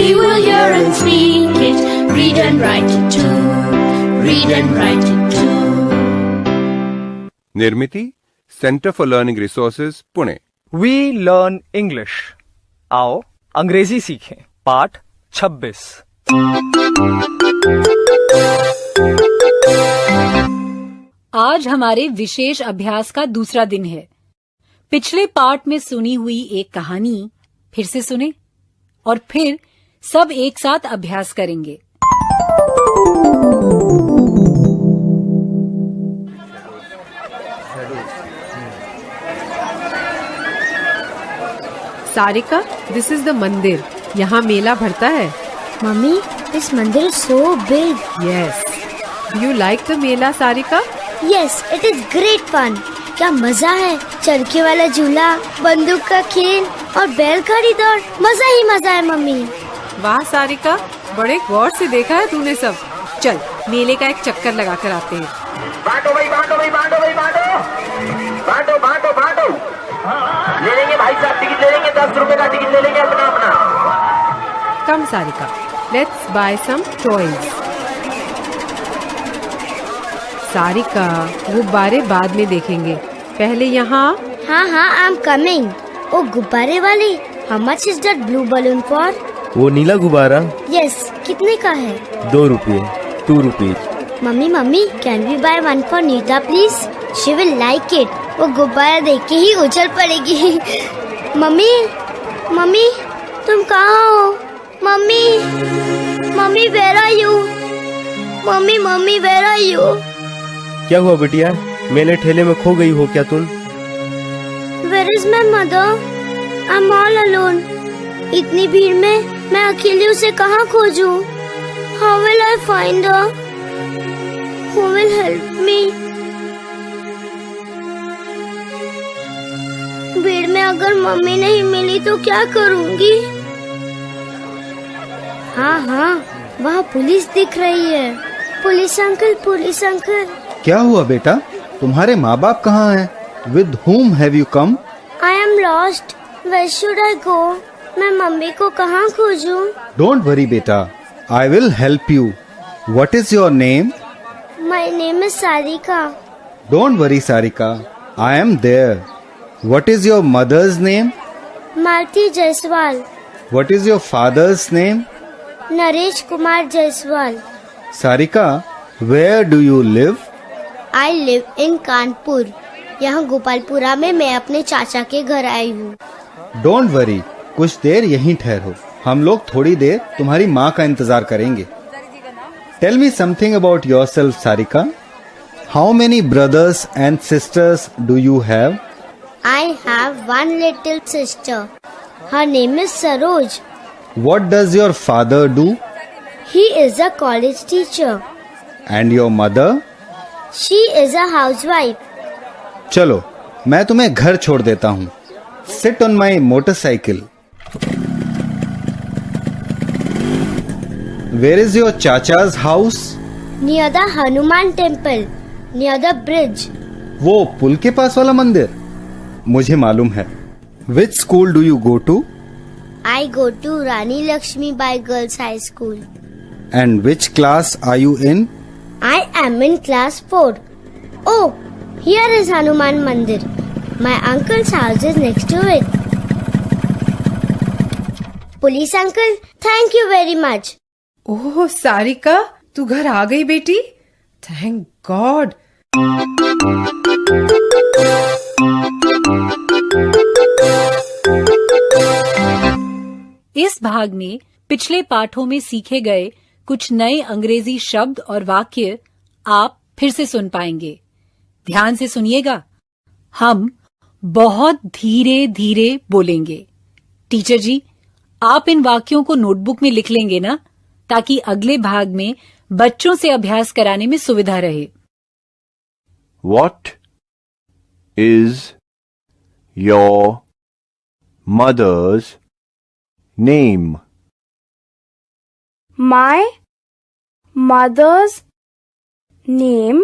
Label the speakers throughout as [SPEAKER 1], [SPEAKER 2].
[SPEAKER 1] We will hear and speak it, read and write it too. Read and write it too.
[SPEAKER 2] Nirmiti centre for learning resources Pune.
[SPEAKER 3] We learn English. आओ अंग्रेजी सीखें। पाठ 26।
[SPEAKER 4] आज हमारे विशेष अभ्यास का दूसरा दिन है। पिछले पाठ में सुनी हुई एक कहानी फिर से सुने और फिर सब एक साथ अभ्यास करेंगे।
[SPEAKER 5] सारिका, दिस इज द मंदिर। यहाँ मेला भरता है।
[SPEAKER 6] मम्मी, this मंदिर is so big.
[SPEAKER 5] Yes. Do you like the Mela, Sarika?
[SPEAKER 6] Yes, it is great fun. क्या मजा है। चरखे वाला झूला, बंदूक का खेल और बैलगाड़ी दौड़, मजा ही मजा है मम्मी।
[SPEAKER 5] वाह सारिका, बड़े गौर से देखा है तूने सब। चल मेले का एक चक्कर लगा कर आते हैं।
[SPEAKER 7] बांटो भाई, बांटो भाई, बांटो भाई, बांटो बांटो बांटो बांटो। ले लेंगे भाई साहब, टिकट ले लेंगे, 10 रुपए का टिकट ले लेंगे अपना अपना।
[SPEAKER 5] Come Sarika, let's buy some toys. Sarika, गुब्बारे बाद में देखेंगे, पहले यहाँ।
[SPEAKER 6] हाँ हाँ, आई एम कमिंग। ओ गुब्बारे वाले, how much is that blue balloon for?
[SPEAKER 8] वो नीला गुब्बारा?
[SPEAKER 6] यस, कितने का है?
[SPEAKER 8] 2 रुपये, 2 rupees.
[SPEAKER 6] Mummy mummy, can we buy one for Nita please? She will like it. वो गुब्बारा देख के ही उछल पड़ेगी। मम्मी मम्मी, तुम कहाँ हो? Mummy mummy, where are you? Mummy mummy, where are you?
[SPEAKER 8] क्या हुआ बिटिया, मेले ठेले में खो गई हो क्या तुम?
[SPEAKER 6] Where is my mother? I am all alone. इतनी भीड़ में मैं अकेली उसे कहाँ खोजूं? How will I find her? Who will help me? भीड़ में अगर मम्मी नहीं मिली तो क्या करूँगी? हाँ हाँ, वहाँ पुलिस दिख रही है। Police uncle, police uncle.
[SPEAKER 9] क्या हुआ बेटा, तुम्हारे माँ बाप कहाँ हैं? With whom have you come?
[SPEAKER 6] I am lost. Where should I go? मैं मम्मी को कहाँ खोजूं?
[SPEAKER 9] Don't worry बेटा, I will help you. What is your name?
[SPEAKER 6] My name is Sarika.
[SPEAKER 9] Don't worry Sarika, I am there. What is your mother's name?
[SPEAKER 6] Malti Jaiswal.
[SPEAKER 9] What is your father's name?
[SPEAKER 6] Naresh Kumar Jaiswal.
[SPEAKER 9] Sarika, where do you live?
[SPEAKER 6] I live in Kanpur. यहाँ गोपालपुरा में मैं अपने चाचा के घर आई हूँ।
[SPEAKER 9] Don't worry, कुछ देर यहीं ठहरो, हम लोग थोड़ी देर तुम्हारी माँ का इंतजार करेंगे। Tell me something about yourself, Sarika. How many brothers and sisters do you have?
[SPEAKER 6] I have one little sister. Her name is Saroj.
[SPEAKER 9] What does your father do?
[SPEAKER 6] He is a college teacher.
[SPEAKER 9] And your mother?
[SPEAKER 6] She is a housewife.
[SPEAKER 9] चलो, मैं तुम्हें घर छोड़ देता हूँ। Sit on my motorcycle. Where is your chacha's house?
[SPEAKER 6] Near the Hanuman temple. Near the bridge.
[SPEAKER 9] वो पुल के पास वाला मंदिर? मुझे मालूम है। Which school do you go to?
[SPEAKER 6] I go to Rani Lakshmi Bai Girls High School.
[SPEAKER 9] And which class are you in?
[SPEAKER 6] I am in class 4. Oh, here is Hanuman Mandir. My uncle's house is next to it. Police uncle, thank you very much.
[SPEAKER 5] ओह सारिका, तू घर आ गई बेटी। Thank God.
[SPEAKER 4] इस भाग में पिछले पाठों में सीखे गए कुछ नए अंग्रेजी शब्द और वाक्य आप फिर से सुन पाएंगे। ध्यान से सुनिएगा। हम बहुत धीरे धीरे बोलेंगे। टीचर जी, आप इन वाक्यों को नोटबुक में लिख लेंगे ना, ताकि अगले भाग में बच्चों से अभ्यास कराने में सुविधा रहे।
[SPEAKER 2] What is your mother's name?
[SPEAKER 10] My mother's name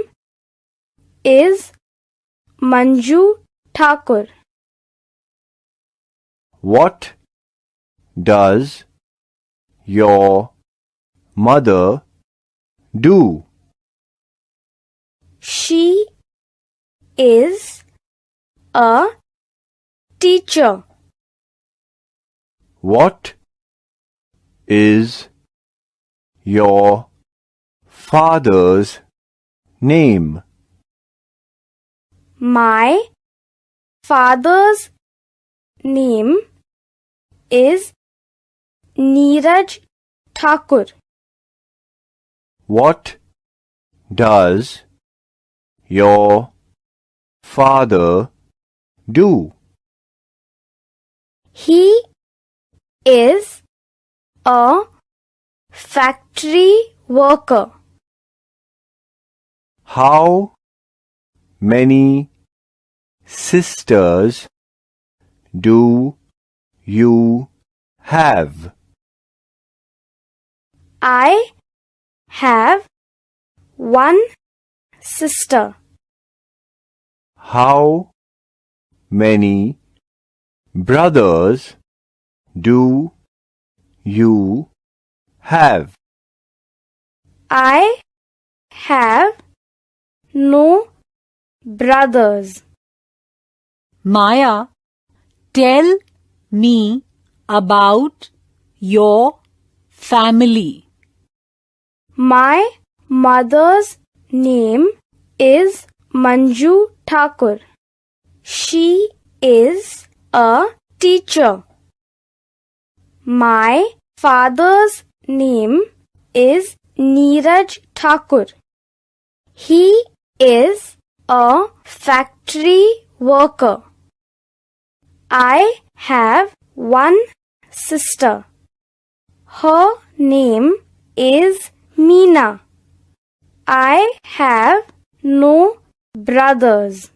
[SPEAKER 10] is Manju Thakur.
[SPEAKER 2] What does your mother do?
[SPEAKER 10] She is a teacher.
[SPEAKER 2] What is your father's name?
[SPEAKER 10] My father's name is Neeraj Thakur.
[SPEAKER 2] What does your father do?
[SPEAKER 10] He is a factory worker.
[SPEAKER 2] How many sisters do you have?
[SPEAKER 10] I have one sister.
[SPEAKER 2] How many brothers do you have?
[SPEAKER 10] I have no brothers.
[SPEAKER 4] Maya, tell me about your family.
[SPEAKER 10] My mother's name is Manju Thakur. She is a teacher. My father's name is Neeraj Thakur. He is a factory worker. I have one sister. Her name is Meena. I have no brothers.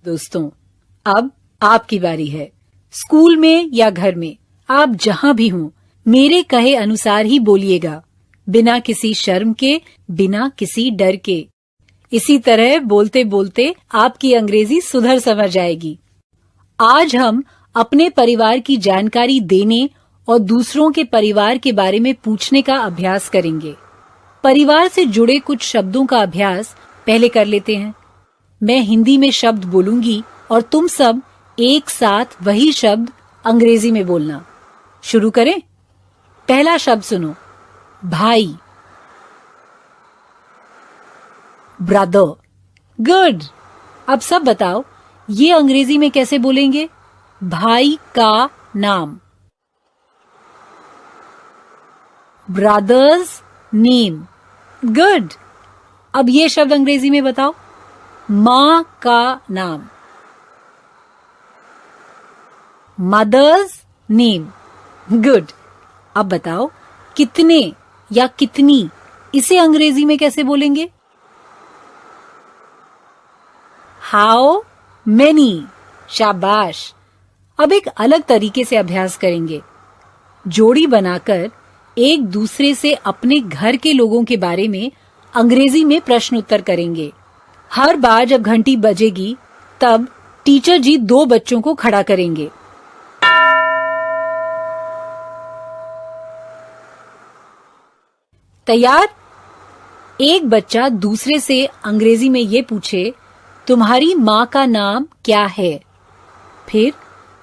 [SPEAKER 4] दोस्तों, अब आपकी बारी है। School में या घर में, आप जहाँ भी हों, मेरे कहे अनुसार ही बोलिएगा, बिना किसी शर्म के, बिना किसी डर के। इसी तरह बोलते बोलते आपकी अंग्रेजी सुधर समझ जाएगी। आज हम अपने परिवार की जानकारी देने और दूसरों के परिवार के बारे में पूछने का अभ्यास करेंगे। परिवार से जुड़े कुछ शब्दों का अभ्यास पहले कर लेते हैं। मैं हिंदी में शब्द बोलूंगी और तुम सब एक साथ वही शब्द अंग्रेजी में बोलना। शुरू करें। पहला शब्द सुनो, भाई। ब्रदर। गुड। अब सब बताओ, ये अंग्रेजी में कैसे बोलेंगे? भाई का नाम। Brother's name. गुड। अब ये शब्द अंग्रेजी में बताओ, माँ का नाम। Mother's name. गुड। अब बताओ, कितने या कितनी, इसे अंग्रेजी में कैसे बोलेंगे? How many. शाबाश। अब एक अलग तरीके से अभ्यास करेंगे। जोड़ी बनाकर एक दूसरे से अपने घर के लोगों के बारे में अंग्रेजी में प्रश्न उत्तर करेंगे। हर बार जब घंटी बजेगी, तब टीचर जी 2 बच्चों को खड़ा करेंगे। तैयार? एक बच्चा दूसरे से अंग्रेजी में ये पूछे, तुम्हारी माँ का नाम क्या है? फिर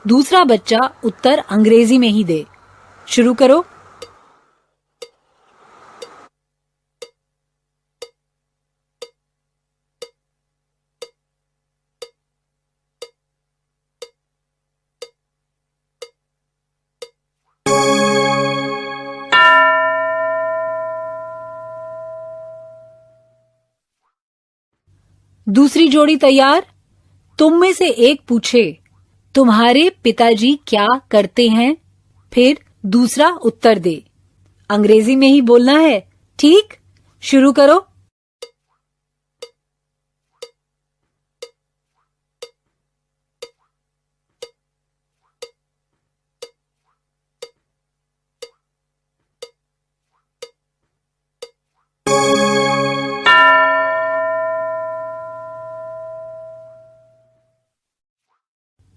[SPEAKER 4] दूसरा बच्चा उत्तर अंग्रेजी में ही दे। शुरू करो। दूसरी जोड़ी तैयार? तुम में से एक पूछे, तुम्हारे पिताजी क्या करते हैं? फिर दूसरा उत्तर दे। अंग्रेजी में ही बोलना है, ठीक? शुरू करो।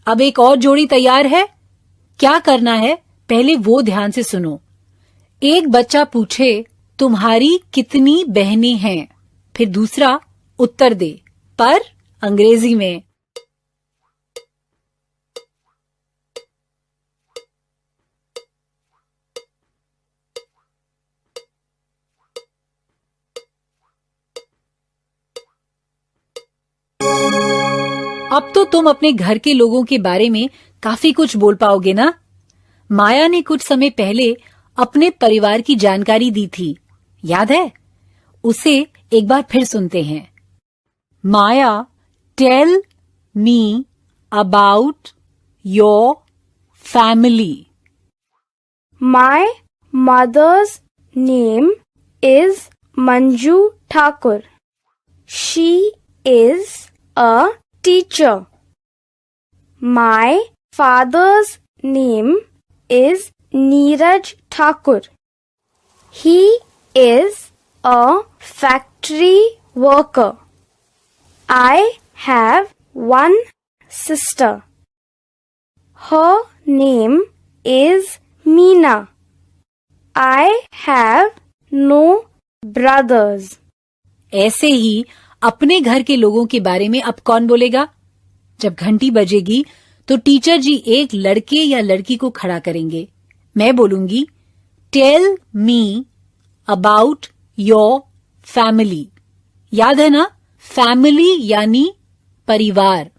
[SPEAKER 4] अब एक और जोड़ी तैयार है। क्या करना है पहले वो ध्यान से सुनो। एक बच्चा पूछे तुम्हारी कितनी बहनें हैं, फिर दूसरा उत्तर दे पर अंग्रेजी में। अब तो तुम अपने घर के लोगों के बारे में काफी कुछ बोल पाओगे ना। माया ने कुछ समय पहले अपने परिवार की जानकारी दी थी, याद है? उसे एक बार फिर सुनते हैं। Maya, tell me about your family.
[SPEAKER 10] My mother's name is Manju Thakur. She is a teacher. My father's name is Neeraj Thakur. He is a factory worker. I have one sister. Her name is Meena. I have no brothers.
[SPEAKER 4] ऐसे ही अपने घर के लोगों के बारे में अब कौन बोलेगा? जब घंटी बजेगी तो टीचर जी एक लड़के या लड़की को खड़ा करेंगे। मैं बोलूंगी tell me about your family. याद है ना? फैमिली यानी परिवार।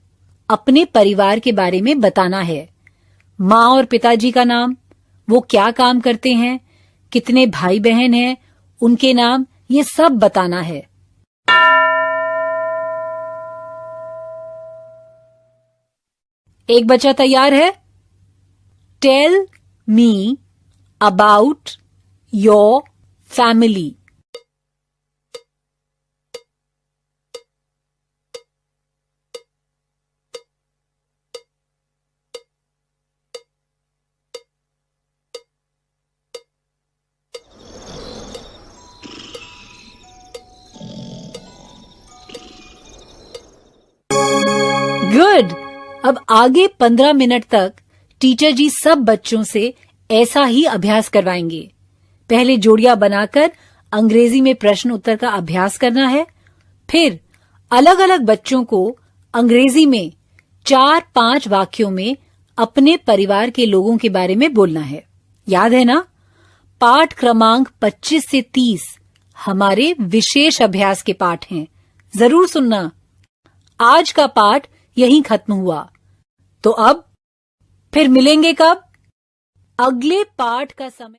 [SPEAKER 4] अपने परिवार के बारे में बताना है। माँ और पिताजी का नाम, वो क्या काम करते हैं, कितने भाई बहन हैं, उनके नाम, ये सब बताना है। एक बच्चा तैयार है? Tell me about your family. Good. अब आगे 15 मिनट तक टीचर जी सब बच्चों से ऐसा ही अभ्यास करवाएंगे। पहले जोड़ियां बनाकर अंग्रेजी में प्रश्न उत्तर का अभ्यास करना है। फिर अलग अलग बच्चों को अंग्रेजी में 4-5 वाक्यों में अपने परिवार के लोगों के बारे में बोलना है। याद है ना? पाठ क्रमांक 25 से 30 हमारे विशेष अभ्यास के पाठ हैं। जरूर सुनना। आज का पाठ यहीं खत्म हुआ। तो अब फिर मिलेंगे कब? अगले पाठ का समय